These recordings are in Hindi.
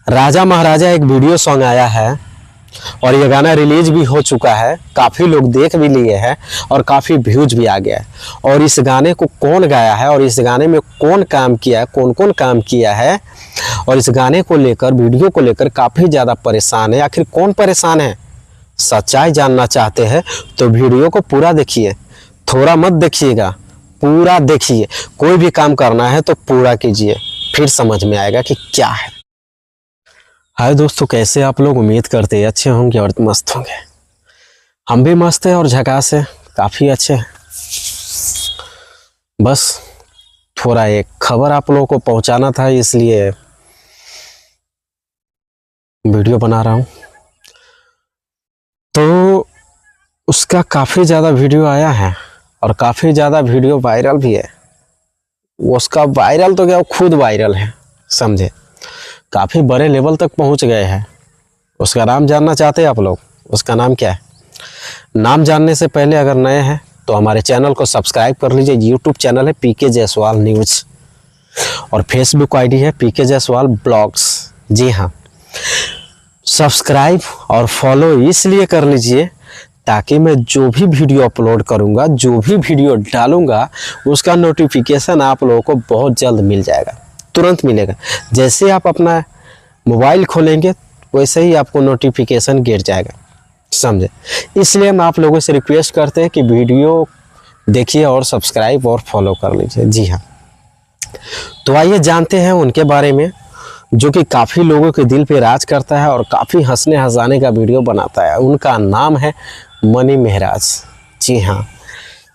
राजा महाराजा एक वीडियो सॉन्ग आया है और ये गाना रिलीज भी हो चुका है, काफ़ी लोग देख भी लिए हैं और काफ़ी व्यूज भी आ गया है। और इस गाने को कौन गाया है और इस गाने में कौन काम किया है, कौन कौन काम किया है, और इस गाने को लेकर, वीडियो को लेकर काफ़ी ज़्यादा परेशान है। आखिर कौन परेशान है? सच्चाई जानना चाहते हैं तो वीडियो को पूरा देखिए, थोड़ा मत देखिएगा, पूरा देखिए। कोई भी काम करना है तो पूरा कीजिए, फिर समझ में आएगा कि क्या है। हाय दोस्तों, कैसे आप लोग? उम्मीद करते हैं अच्छे होंगे और मस्त होंगे। हम भी मस्त हैं और झकास है, काफ़ी अच्छे हैं। बस थोड़ा एक खबर आप लोगों को पहुंचाना था, इसलिए वीडियो बना रहा हूं। तो उसका काफ़ी ज़्यादा वीडियो आया है और काफ़ी ज़्यादा वीडियो वायरल भी है। उसका वायरल तो क्या, वो खुद वायरल है, समझे, काफ़ी बड़े लेवल तक पहुंच गए हैं। उसका नाम जानना चाहते हैं आप लोग? उसका नाम क्या है? नाम जानने से पहले अगर नए हैं तो हमारे चैनल को सब्सक्राइब कर लीजिए। यूट्यूब चैनल है पीके जायसवाल न्यूज़ और फेसबुक आईडी है पीके जायसवाल ब्लॉग्स। जी हाँ, सब्सक्राइब और फॉलो इसलिए कर लीजिए ताकि मैं जो भी वीडियो अपलोड करूंगा, जो भी वीडियो डालूंगा, उसका नोटिफिकेशन आप लोगों को बहुत जल्द मिल जाएगा, तुरंत मिलेगा। जैसे आप अपना मोबाइल खोलेंगे वैसे ही आपको नोटिफिकेशन गिर जाएगा, समझे। इसलिए हम आप लोगों से रिक्वेस्ट करते हैं कि वीडियो देखिए और सब्सक्राइब और फॉलो कर लीजिए। जी हाँ, तो आइए जानते हैं उनके बारे में, जो कि काफ़ी लोगों के दिल पे राज करता है और काफ़ी हंसने हंसाने का वीडियो बनाता है। उनका नाम है मनी महराज। जी हाँ,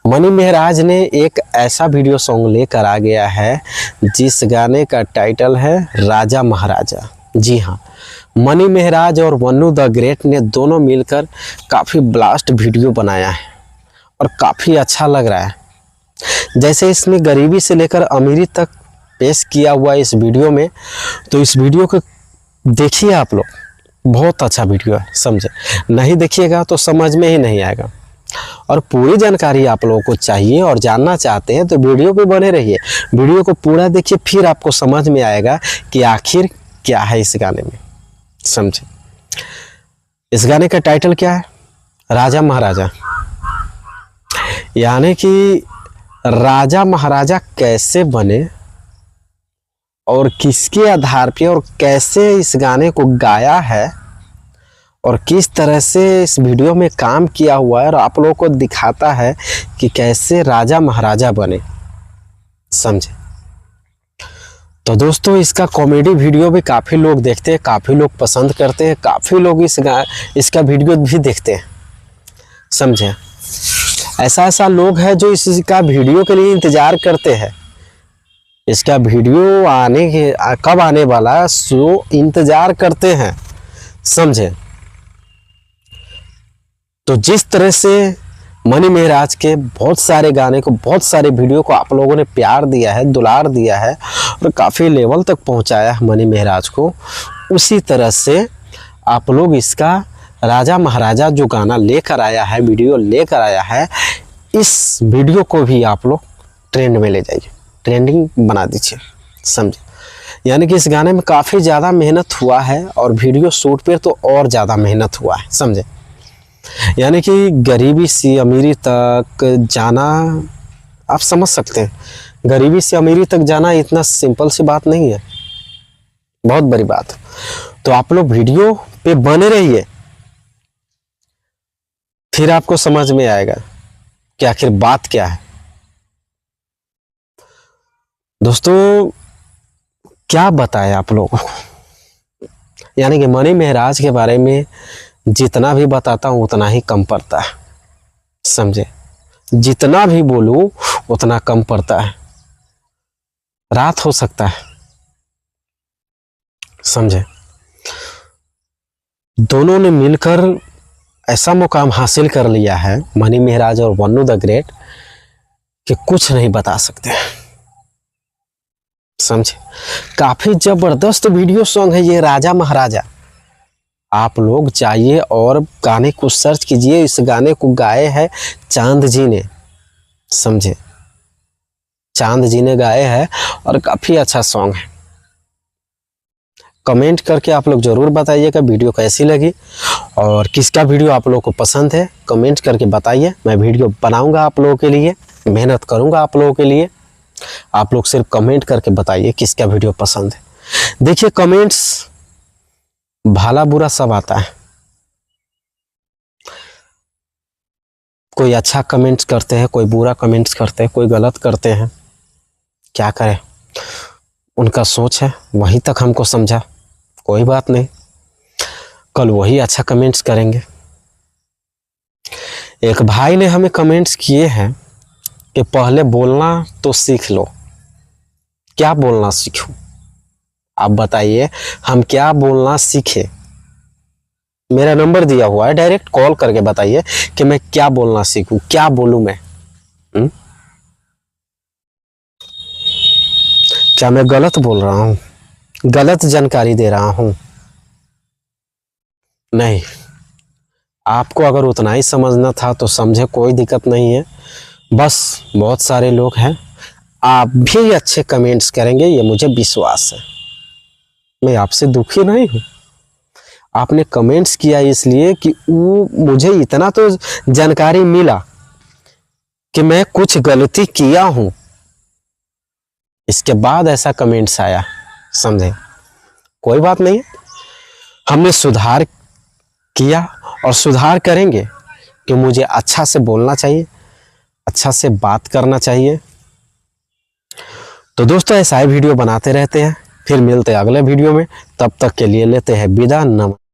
मनी महराज ने एक ऐसा वीडियो सॉन्ग लेकर आ गया है जिस गाने का टाइटल है राजा महाराजा। जी हाँ, मनी महराज और वन्नू द ग्रेट ने दोनों मिलकर काफ़ी ब्लास्ट वीडियो बनाया है और काफ़ी अच्छा लग रहा है। जैसे इसमें गरीबी से लेकर अमीरी तक पेश किया हुआ इस वीडियो में, तो इस वीडियो को देखिए आप लोग, बहुत अच्छा वीडियो है, समझे। नहीं देखिएगा तो समझ में ही नहीं आएगा। और पूरी जानकारी आप लोगों को चाहिए और जानना चाहते हैं तो वीडियो पे बने रहिए, वीडियो को पूरा देखिए, फिर आपको समझ में आएगा कि आखिर क्या है इस गाने में, समझे। इस गाने का टाइटल क्या है? राजा महाराजा। यानी कि राजा महाराजा कैसे बने और किसके आधार पे और कैसे इस गाने को गाया है और किस तरह से इस वीडियो में काम किया हुआ है और आप लोगों को दिखाता है कि कैसे राजा महाराजा बने, समझे। तो दोस्तों, इसका कॉमेडी वीडियो भी काफ़ी लोग देखते हैं, काफ़ी लोग पसंद करते हैं, काफ़ी लोग इसका वीडियो भी देखते हैं, समझे। ऐसा लोग हैं जो इसका वीडियो के लिए इंतज़ार करते हैं। इसका वीडियो कब आने वाला है सो इंतज़ार करते हैं, समझे। तो जिस तरह से मनी महराज के बहुत सारे गाने को, बहुत सारे वीडियो को आप लोगों ने प्यार दिया है, दुलार दिया है और काफ़ी लेवल तक पहुंचाया है मनी महराज को, उसी तरह से आप लोग इसका राजा महाराजा जो गाना लेकर आया है, वीडियो लेकर आया है, इस वीडियो को भी आप लोग ट्रेंड में ले जाइए, ट्रेंडिंग बना दीजिए, समझे। यानी कि इस गाने में काफ़ी ज़्यादा मेहनत हुआ है और वीडियो शूट पे तो और ज़्यादा मेहनत हुआ है, समझे। यानी कि गरीबी से अमीरी तक जाना, आप समझ सकते हैं, गरीबी से अमीरी तक जाना इतना सिंपल सी बात नहीं है, बहुत बड़ी बात। तो आप लोग वीडियो पे बने रहिए, फिर आपको समझ में आएगा कि आखिर बात क्या है। दोस्तों, क्या बताएं आप लोगों को, यानी कि मनी महराज के बारे में जितना भी बताता हूँ उतना ही कम पड़ता है, समझे। जितना भी बोलूँ उतना कम पड़ता है, रात हो सकता है, समझे। दोनों ने मिलकर ऐसा मुकाम हासिल कर लिया है, मनी महराज और वन्नू द ग्रेट, कि कुछ नहीं बता सकते, समझे। काफी जबरदस्त वीडियो सॉन्ग है ये राजा महाराजा। आप लोग जाइए और गाने को सर्च कीजिए। इस गाने को गाए हैं चांद जी ने, समझे, चांद जी ने गाए हैं और काफी अच्छा सॉन्ग है, कमेंट करके आप लोग ज़रूर बताइएगा वीडियो कैसी लगी और किसका वीडियो आप लोगों को पसंद है। कमेंट करके बताइए, मैं वीडियो बनाऊंगा आप लोगों के लिए, मेहनत करूंगा आप लोगों के लिए। आप लोग सिर्फ कमेंट करके बताइए किसका वीडियो पसंद है। देखिए कमेंट्स भला बुरा सब आता है, कोई अच्छा कमेंट्स करते हैं, कोई बुरा कमेंट्स करते हैं, कोई गलत करते हैं, क्या करें, उनका सोच है, वहीं तक हमको समझा, कोई बात नहीं, कल वही अच्छा कमेंट्स करेंगे। एक भाई ने हमें कमेंट्स किए हैं कि पहले बोलना तो सीख लो। क्या बोलना सीखूं? आप बताइए, हम क्या बोलना सीखे? मेरा नंबर दिया हुआ है, डायरेक्ट कॉल करके बताइए कि मैं क्या बोलना सीखूं, क्या बोलूं मैं। क्या मैं गलत बोल रहा हूं, गलत जानकारी दे रहा हूं? नहीं, आपको अगर उतना ही समझना था तो समझे, कोई दिक्कत नहीं है। बस बहुत सारे लोग हैं, आप भी अच्छे कमेंट्स करेंगे, ये मुझे विश्वास है। मैं आपसे दुखी नहीं हूं, आपने कमेंट्स किया इसलिए कि वो मुझे इतना तो जानकारी मिला कि मैं कुछ गलती किया हूं, इसके बाद ऐसा कमेंट्स आया, समझे? कोई बात नहीं, हमने सुधार किया और सुधार करेंगे कि मुझे अच्छा से बोलना चाहिए, अच्छा से बात करना चाहिए। तो दोस्तों ऐसा ही वीडियो बनाते रहते हैं, फिर मिलते हैं अगले वीडियो में, तब तक के लिए लेते हैं विदा। नमस्कार।